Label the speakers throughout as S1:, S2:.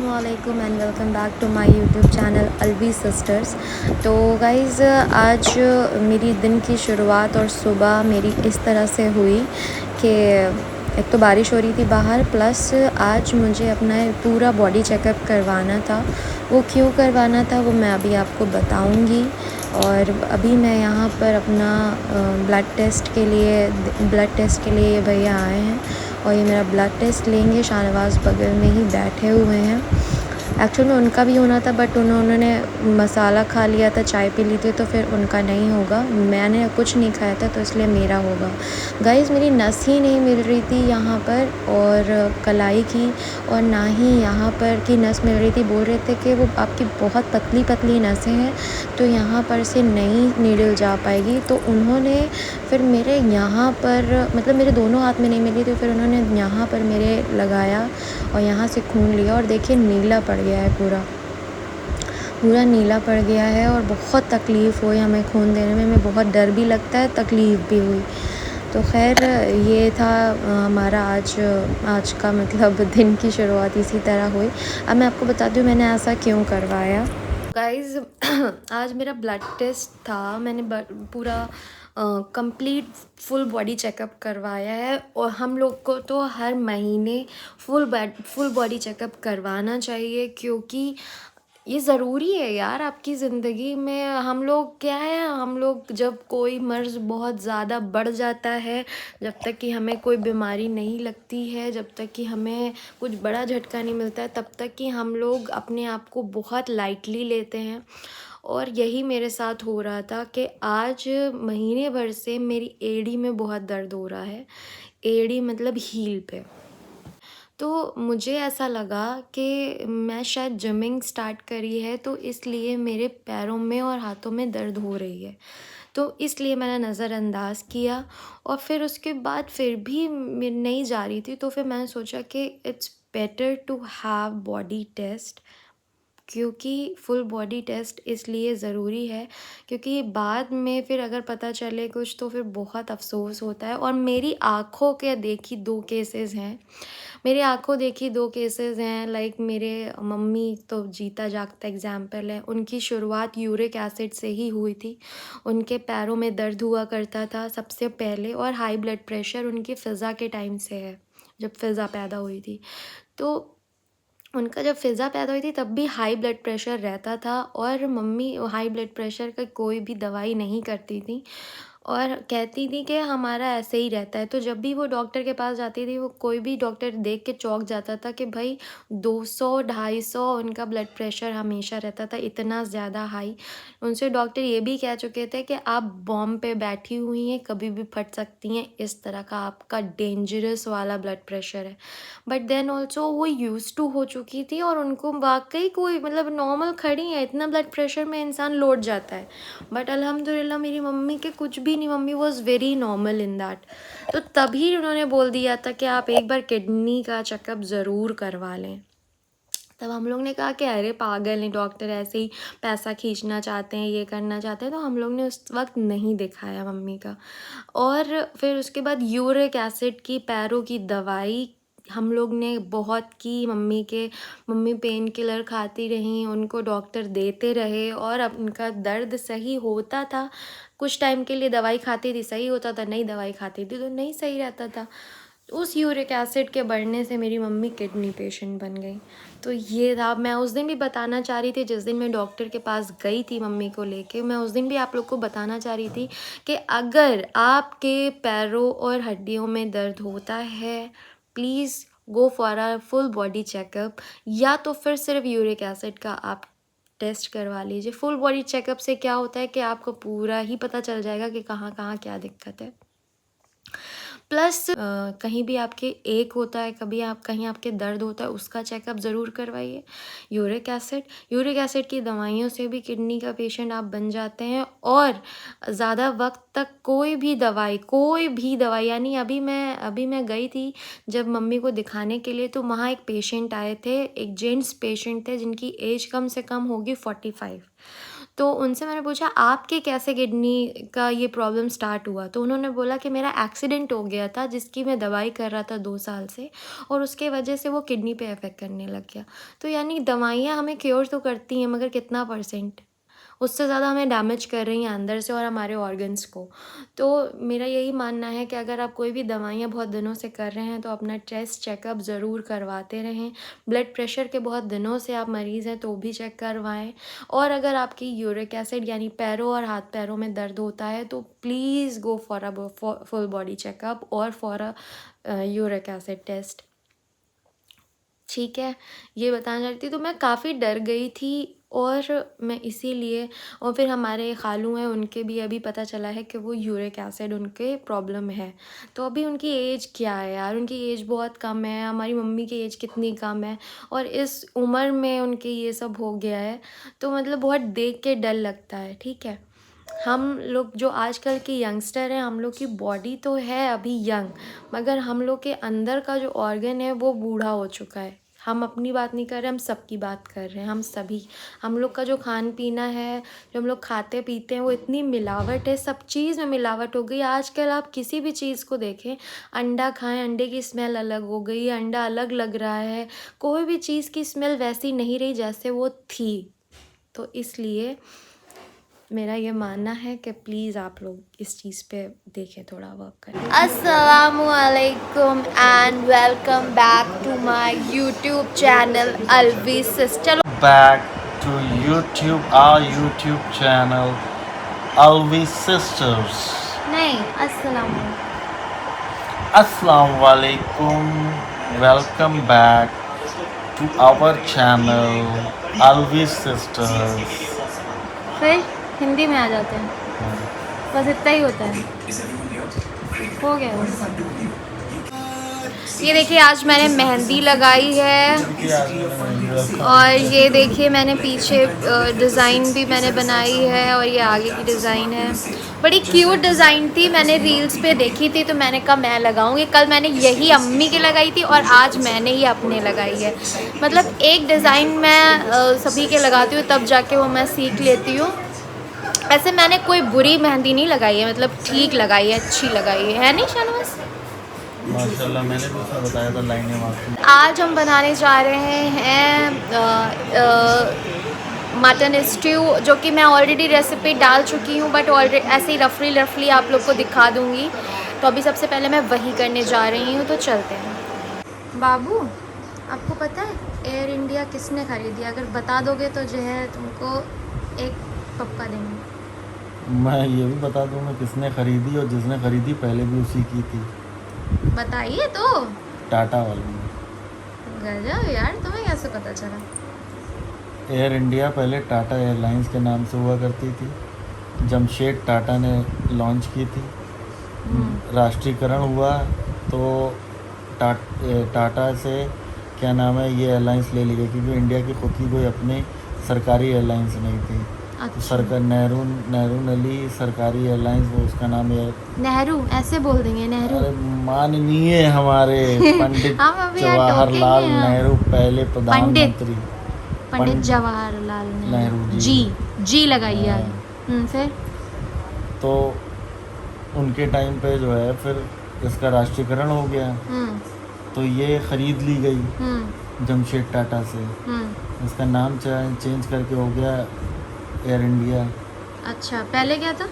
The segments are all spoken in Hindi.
S1: अस्सलामुअलैकुम and welcome back to my YouTube channel Alvi sisters. तो गाइज़ आज मेरी दिन की शुरुआत और सुबह मेरी इस तरह से हुई कि एक तो बारिश हो रही थी बाहर, प्लस आज मुझे अपना पूरा बॉडी चेकअप करवाना था। वो क्यों करवाना था वो मैं अभी आपको बताऊंगी। और अभी मैं यहाँ पर अपना ब्लड टेस्ट के लिए ये भैया आए हैं और ये मेरा ब्लड टेस्ट लेंगे। शाहनवाज़ बगल में ही बैठे हुए हैं। एक्चुअल में उनका भी होना था बट उन्होंने मसाला खा लिया था, चाय पी ली थी, तो फिर उनका नहीं होगा। मैंने कुछ नहीं खाया था तो इसलिए मेरा होगा। गाइस मेरी नस ही नहीं मिल रही थी यहाँ पर, और कलाई की, और ना ही यहाँ पर की नस मिल रही थी। बोल रहे थे कि वो आपकी बहुत पतली पतली नसें हैं तो यहाँ पर से नई नीडल जा पाएगी। तो उन्होंने फिर मेरे यहाँ पर, मतलब मेरे दोनों हाथ में नहीं मिली, तो फिर उन्होंने यहाँ पर मेरे लगाया और यहाँ से खून लिया और देखिए नीला पड़ गया है, पूरा नीला पड़ गया है और बहुत तकलीफ़ हुई हमें खून देने में। हमें बहुत डर भी लगता है, तकलीफ़ भी हुई। तो खैर ये था हमारा आज का मतलब दिन की शुरुआत इसी तरह हुई। अब मैं आपको बताती हूँ मैंने ऐसा क्यों करवाया। गाइज़ आज मेरा ब्लड टेस्ट था। मैंने पूरा कंप्लीट फुल बॉडी चेकअप करवाया है, और हम लोग को तो हर महीने फुल बॉडी चेकअप करवाना चाहिए, क्योंकि ये ज़रूरी है यार आपकी ज़िंदगी में। हम लोग क्या है, हम लोग जब कोई मर्ज़ बहुत ज़्यादा बढ़ जाता है, जब तक कि हमें कोई बीमारी नहीं लगती है, जब तक कि हमें कुछ बड़ा झटका नहीं मिलता है, तब तक कि हम लोग अपने आप को बहुत लाइटली लेते हैं। और यही मेरे साथ हो रहा था कि आज महीने भर से मेरी एड़ी में बहुत दर्द हो रहा है। एड़ी मतलब हील पे। तो मुझे ऐसा लगा कि मैं शायद जिमिंग स्टार्ट करी है, तो इसलिए मेरे पैरों में और हाथों में दर्द हो रही है। तो इसलिए मैंने नज़रअंदाज़ किया, और फिर उसके बाद फिर भी नहीं जा रही थी, तो फिर मैंने सोचा कि it's better to have body test. क्योंकि फुल बॉडी टेस्ट इसलिए ज़रूरी है क्योंकि बाद में फिर अगर पता चले कुछ तो फिर बहुत अफ़सोस होता है। और मेरी आँखों के देखी 2 केसेस हैं। मेरी आँखों देखी 2 केसेस हैं, लाइक मेरे मम्मी तो जीता जागता एग्ज़ाम्पल है। उनकी शुरुआत यूरिक एसिड से ही हुई थी। उनके पैरों में दर्द हुआ करता था सबसे पहले, और हाई ब्लड प्रेशर उनकी फ़िज़ा के टाइम से है, जब फ़िज़ा पैदा हुई थी। तो उनका जब फ़िज़ा पैदा हुई थी तब भी हाई ब्लड प्रेशर रहता था, और मम्मी हाई ब्लड प्रेशर का कोई भी दवाई नहीं करती थी और कहती थी कि हमारा ऐसे ही रहता है। तो जब भी वो डॉक्टर के पास जाती थी, वो कोई भी डॉक्टर देख के चौंक जाता था कि भाई 200 250 उनका ब्लड प्रेशर हमेशा रहता था, इतना ज़्यादा हाई। उनसे डॉक्टर ये भी कह चुके थे कि आप बॉम्ब पे बैठी हुई हैं, कभी भी फट सकती हैं, इस तरह का आपका डेंजरस वाला ब्लड प्रेशर है। बट देन ऑल्सो वो यूज़ टू हो चुकी थी, और उनको वाक़ई कोई मतलब नॉर्मल खड़ी हैं, इतना ब्लड प्रेशर में इंसान लौट जाता है। बट अल्हम्दुलिल्लाह मेरी मम्मी के कुछ भी नहीं, mummy was very normal in that. तो तभी उन्होंने बोल दिया था कि आप एक बार किडनी का चेकअप ज़रूर करवा लें। तब हम लोग ने कहा कि अरे पागल हैं डॉक्टर, ऐसे ही पैसा खींचना चाहते हैं, ये करना चाहते हैं। तो हम लोग ने उस वक्त नहीं दिखाया मम्मी का। और फिर उसके बाद यूरिक एसिड की पैरों की दवाई हम लोग ने बहुत की। मम्मी पेन किलर खाती रहीं, उनको डॉक्टर देते रहे, और अब उनका दर्द सही होता था। कुछ टाइम के लिए दवाई खाती थी, सही होता था, नहीं दवाई खाती थी तो नहीं सही रहता था। उस यूरिक एसिड के बढ़ने से मेरी मम्मी किडनी पेशेंट बन गई। तो ये था, मैं उस दिन भी बताना चाह रही थी, जिस दिन मैं डॉक्टर के पास गई थी मम्मी को लेके, मैं उस दिन भी आप लोग को बताना चाह रही थी कि अगर आपके पैरों और हड्डियों में दर्द होता है, please go for a full body checkup, या तो फिर सिर्फ यूरिक एसिड का आप टेस्ट करवा लीजिए। फुल बॉडी चेकअप से क्या होता है कि आपको पूरा ही पता चल जाएगा कि कहाँ कहाँ क्या दिक्कत है। प्लस कहीं भी आपके एक होता है, कहीं आपके दर्द होता है, उसका चेकअप ज़रूर करवाइए। यूरिक एसिड की दवाइयों से भी किडनी का पेशेंट आप बन जाते हैं, और ज़्यादा वक्त तक कोई भी दवाई, यानी अभी मैं गई थी जब मम्मी को दिखाने के लिए, तो वहाँ एक पेशेंट आए थे, एक जेंट्स पेशेंट थे जिनकी एज कम से कम होगी 45। तो उनसे मैंने पूछा आपके कैसे किडनी का ये प्रॉब्लम स्टार्ट हुआ, तो उन्होंने बोला कि मेरा एक्सीडेंट हो गया था जिसकी मैं दवाई कर रहा था 2 साल से, और उसके वजह से वो किडनी पे अफेक्ट करने लग गया। तो यानी दवाइयाँ हमें क्योर तो करती हैं, मगर कितना परसेंट, उससे ज़्यादा हमें डैमेज कर रही हैं अंदर से और हमारे ऑर्गन्स को। तो मेरा यही मानना है कि अगर आप कोई भी दवाइयाँ बहुत दिनों से कर रहे हैं तो अपना टेस्ट चेकअप ज़रूर करवाते रहें। ब्लड प्रेशर के बहुत दिनों से आप मरीज़ हैं तो भी चेक करवाएं। और अगर आपकी यूरिक एसिड यानी पैरों और हाथ पैरों में दर्द होता है तो please go for a full body checkup और for a uric acid test. ठीक है, ये बताना चाहती थी। तो मैं काफ़ी डर गई थी और मैं इसीलिए, और फिर हमारे खालू हैं उनके भी अभी पता चला है कि वो यूरिक एसिड उनके प्रॉब्लम है। तो अभी उनकी एज क्या है यार, उनकी एज बहुत कम है, हमारी मम्मी की एज कितनी कम है और इस उम्र में उनके ये सब हो गया है। तो मतलब बहुत देख के डर लगता है। ठीक है, हम लोग जो आजकल के यंगस्टर हैं, हम लोग की बॉडी तो है अभी यंग, मगर हम लोग के अंदर का जो ऑर्गन है वो बूढ़ा हो चुका है। हम अपनी बात नहीं कर रहे, हम सबकी बात कर रहे हैं, हम सभी। हम लोग का जो खान पीना है, जो हम लोग खाते पीते हैं, वो इतनी मिलावट है, सब चीज़ में मिलावट हो गई। आजकल आप किसी भी चीज़ को देखें, अंडा खाएं, अंडे की स्मेल अलग हो गई, अंडा अलग लग रहा है, कोई भी चीज़ की स्मेल वैसी नहीं रही जैसे वो थी। तो इसलिए मेरा ये मानना है कि प्लीज़ आप लोग इस चीज़ पे देखें, थोड़ा वर्क करें। अस्सलामुअलैकुम and welcome back to my YouTube channel Alvi sister.
S2: Back to YouTube, our YouTube channel, Alvi Sisters.
S1: नहीं, अस्सलाम।
S2: Assalamu alaikum. Welcome back to our channel, Alvi Sisters.
S1: फिर हिंदी में आ जाते हैं, बस इतना ही होता है, हो गया बस। ये देखिए आज मैंने मेहंदी लगाई है और ये देखिए मैंने पीछे डिज़ाइन भी मैंने बनाई है और ये आगे की डिज़ाइन है। बड़ी क्यूट डिज़ाइन थी, मैंने रील्स पे देखी थी तो मैंने कहा मैं लगाऊंगी। कल मैंने यही अम्मी की लगाई थी और आज मैंने ही अपने लगाई है। मतलब एक डिज़ाइन मैं सभी के लगाती हूँ तब जाके वो मैं सीख लेती हूँ। ऐसे मैंने कोई बुरी मेहंदी नहीं लगाई है, मतलब ठीक लगाई है, अच्छी लगाई है नहीं शाहनवाज?
S2: माशाल्लाह, मैंने भी उसमें बताया था लाइनें मारती।
S1: आज हम बनाने जा रहे हैं मटन स्ट्यू, जो कि मैं ऑलरेडी रेसिपी डाल चुकी हूँ, बट ऑलरेडी ऐसे ही रफली आप लोग को दिखा दूँगी। तो अभी सबसे पहले मैं वही करने जा रही हूँ, तो चलते हैं। बाबू, आपको पता है एयर इंडिया किसने ख़रीदी? अगर बता दोगे तो जो है तुमको एक पक्का देंगे।
S2: मैं ये भी बता दूँ मैं किसने ख़रीदी, और जिसने ख़रीदी पहले भी उसी की थी।
S1: बताइए तो।
S2: टाटा वाली।
S1: गजब यार, तुम्हें कैसे पता चला?
S2: एयर इंडिया पहले टाटा एयरलाइंस के नाम से हुआ करती थी, जमशेद टाटा ने लॉन्च की थी। राष्ट्रीयकरण हुआ तो टाटा से क्या नाम है ये एयरलाइंस ले ली गई, क्योंकि इंडिया की खुद की कोई अपनी सरकारी एयरलाइंस नहीं थी।
S1: अच्छा।
S2: तो सरकार नेहरू नली सरकारी एयरलाइंस, वो उसका नाम है
S1: नेहरू, ऐसे बोल देंगे नेहरू।
S2: अरे माननीय हमारे पंडित
S1: हम अभी यहाँ
S2: जवाहरलाल
S1: टोकेंगे।
S2: नेहरू, पहले प्रधानमंत्री
S1: पंडित जवाहरलाल
S2: नेहरू
S1: जी लगाइए।
S2: हाँ।
S1: फिर
S2: तो उनके टाइम पे जो है फिर इसका राष्ट्रीयकरण हो गया, तो ये ख़रीद ली गई जमशेद टाटा से। इसका नाम चेंज करके हो गया एयर इंडिया।
S1: अच्छा, पहले क्या था?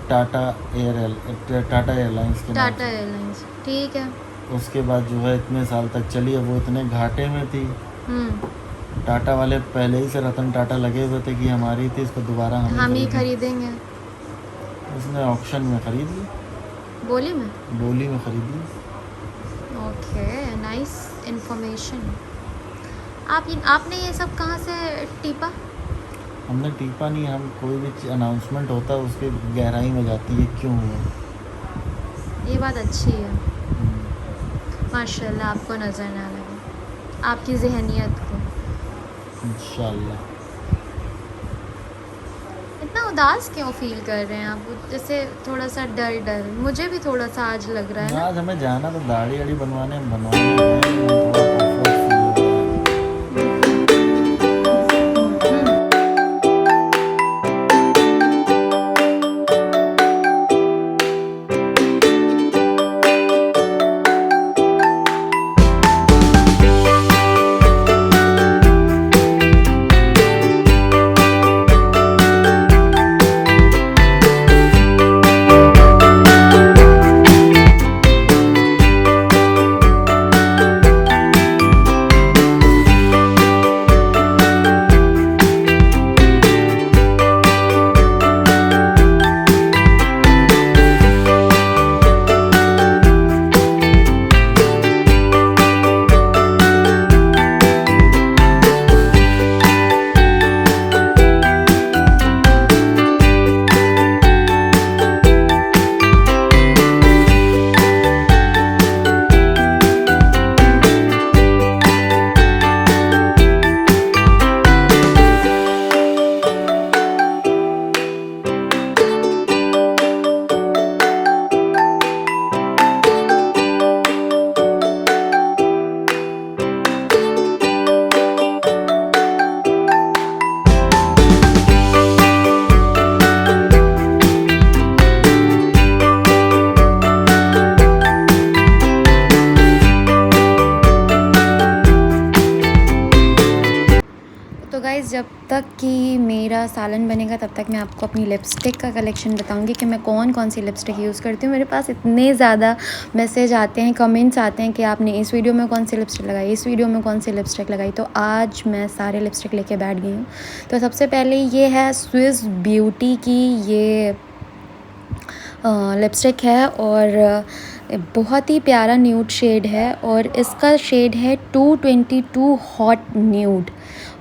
S2: टाटा एयरलाइंस के नाम
S1: टाटा
S2: से।
S1: एयरलाइंस, ठीक है।
S2: उसके बाद जो है इतने साल तक चली, अब वो इतने घाटे में थी। टाटा वाले पहले ही से रतन टाटा लगे हुए थे कि हमारी थी, इसको दोबारा
S1: हम ही खरीदेंगे।
S2: उसने ऑक्शन में खरीद ली, बोली में खरीद ली।
S1: Okay, nice information. आपने ये सब कहाँ से टीपा?
S2: हमने टीपा नहीं, हम कोई भी अनाउंसमेंट होता है उसके गहराई में जाती है क्यों हुआ।
S1: ये बात अच्छी है, माशाल्लाह, आपको नज़र ना लगे, आपकी जहनियत को।
S2: इंशाल्लाह।
S1: इतना उदास क्यों फील कर रहे हैं आप? जैसे थोड़ा सा डर मुझे भी थोड़ा सा आज लग रहा है ना।
S2: आज हमें जाना तो दाढ़ी वाड़ी बनवाने हैं।
S1: गाइज़ जब तक कि मेरा सालन बनेगा तब तक मैं आपको अपनी लिपस्टिक का कलेक्शन बताऊंगी कि मैं कौन कौन सी लिपस्टिक यूज़ करती हूँ। मेरे पास इतने ज़्यादा मैसेज आते हैं, कमेंट्स आते हैं कि आपने इस वीडियो में कौन सी लिपस्टिक लगाई, इस वीडियो में कौन सी लिपस्टिक लगाई। तो आज मैं सारे लिपस्टिक लेके बैठ गई हूँ। तो सबसे पहले ये है स्विस ब्यूटी की ये लिपस्टिक है और बहुत ही प्यारा न्यूड शेड है और इसका शेड है 222 हॉट न्यूड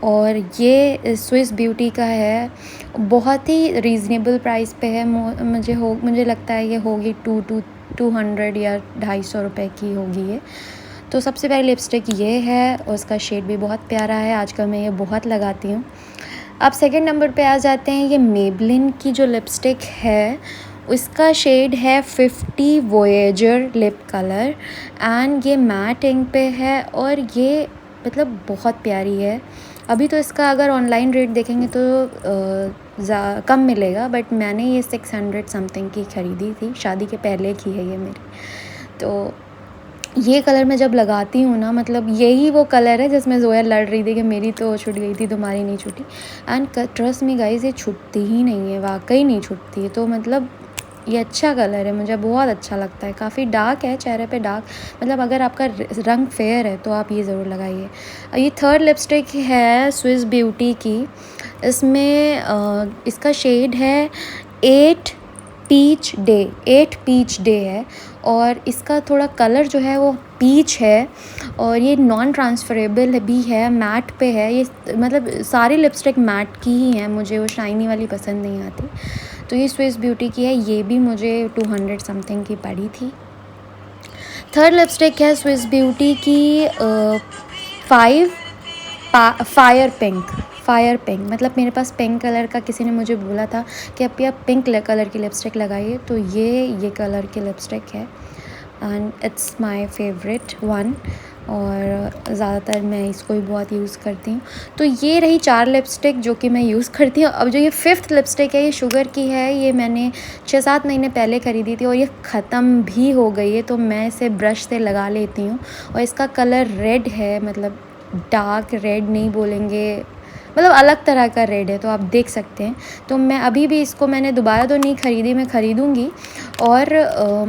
S1: और ये स्विस ब्यूटी का है। बहुत ही रीज़नेबल प्राइस पे है। मुझे लगता है ये होगी 200 या 250 रुपये की होगी ये। तो सबसे पहले लिपस्टिक ये है और उसका शेड भी बहुत प्यारा है। आजकल मैं ये बहुत लगाती हूँ। अब सेकंड नंबर पे आ जाते हैं। ये मेबलिन की जो लिपस्टिक है उसका शेड है 50 वोएजर लिप कलर एंड ये मैट इंक पे है और ये मतलब बहुत प्यारी है। अभी तो इसका अगर ऑनलाइन रेट देखेंगे तो कम मिलेगा, बट मैंने ये 600 समथिंग की ख़रीदी थी। शादी के पहले की है ये मेरी। तो ये कलर मैं जब लगाती हूँ ना, मतलब यही वो कलर है जिसमें ज़ोया लड़ रही थी कि मेरी तो छूट गई थी, तुम्हारी नहीं छूटी। एंड ट्रस्ट मी गाइस, ये छूटती ही नहीं है, वाकई नहीं छूटती है। तो मतलब ये अच्छा कलर है, मुझे बहुत अच्छा लगता है। काफ़ी डार्क है, चेहरे पे डार्क, मतलब अगर आपका रंग फेयर है तो आप ये ज़रूर लगाइए। ये थर्ड लिपस्टिक है स्विस ब्यूटी की। इसमें इसका शेड है 8 पीच डे है और इसका थोड़ा कलर जो है वो पीच है और ये नॉन ट्रांसफरेबल भी है, मैट पे है ये। मतलब सारी लिपस्टिक मैट की ही हैं, मुझे वो शाइनी वाली पसंद नहीं आती। तो ये स्विस ब्यूटी की है, ये भी मुझे 200 समथिंग की पड़ी थी। थर्ड लिपस्टिक है स्विस ब्यूटी की फायर पिंक। मतलब मेरे पास पिंक कलर का किसी ने मुझे बोला था कि आप पिंक कलर की लिपस्टिक लगाइए, तो ये कलर की लिपस्टिक है and it's my favourite one और ज़्यादातर मैं इसको ही बहुत यूज़ करती हूँ। तो ये रही 4 लिपस्टिक जो कि मैं यूज़ करती हूँ। अब जो ये 5th लिपस्टिक है, ये शुगर की है। ये मैंने 6-7 महीने पहले ख़रीदी थी और ये ख़त्म भी हो गई है, तो मैं इसे ब्रश से लगा लेती हूँ। और इसका कलर रेड है, मतलब डार्क रेड नहीं बोलेंगे, मतलब अलग तरह का रेड है, तो आप देख सकते हैं। तो मैं अभी भी इसको मैंने दोबारा तो नहीं ख़रीदी, मैं ख़रीदूँगी। और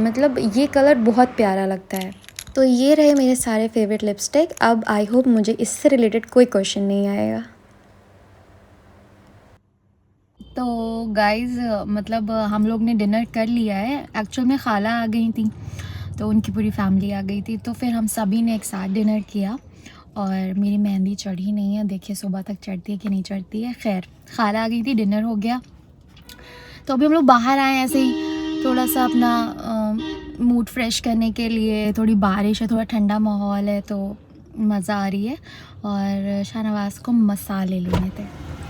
S1: मतलब ये कलर बहुत प्यारा लगता है। तो ये रहे मेरे सारे फेवरेट लिपस्टिक। अब आई होप मुझे इससे रिलेटेड कोई क्वेश्चन नहीं आएगा। तो गाइज़ मतलब हम लोग ने डिनर कर लिया है। एक्चुअल में खाला आ गई थी तो उनकी पूरी फैमिली आ गई थी, तो फिर हम सभी ने एक साथ डिनर किया और मेरी मेहंदी चढ़ी नहीं है। देखिए सुबह तक चढ़ती है कि नहीं चढ़ती है। खैर खाला आ गई थी, डिनर हो गया, तो अभी हम लोग बाहर आए ऐसे ही थोड़ा सा अपना मूड फ्रेश करने के लिए। थोड़ी बारिश है, थोड़ा ठंडा माहौल है, तो मज़ा आ रही है। और शाहनवाज़ को मसाले लेने थे,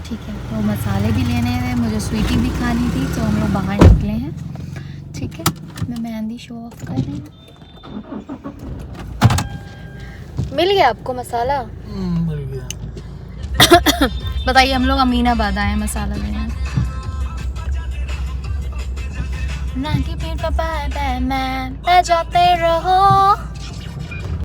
S1: ठीक है, तो मसाले भी लेने थे, मुझे स्वीटी भी खानी थी, तो हम लोग बाहर निकले हैं, ठीक है। मैं मेहंदी शो ऑफ कर रही हूँ। मिल गया आपको मसाला?
S2: मिल गया।
S1: बताइए, हम लोग अमीनाबाद आए मसाला लेने। ना कि पीठ पे जाते रहो।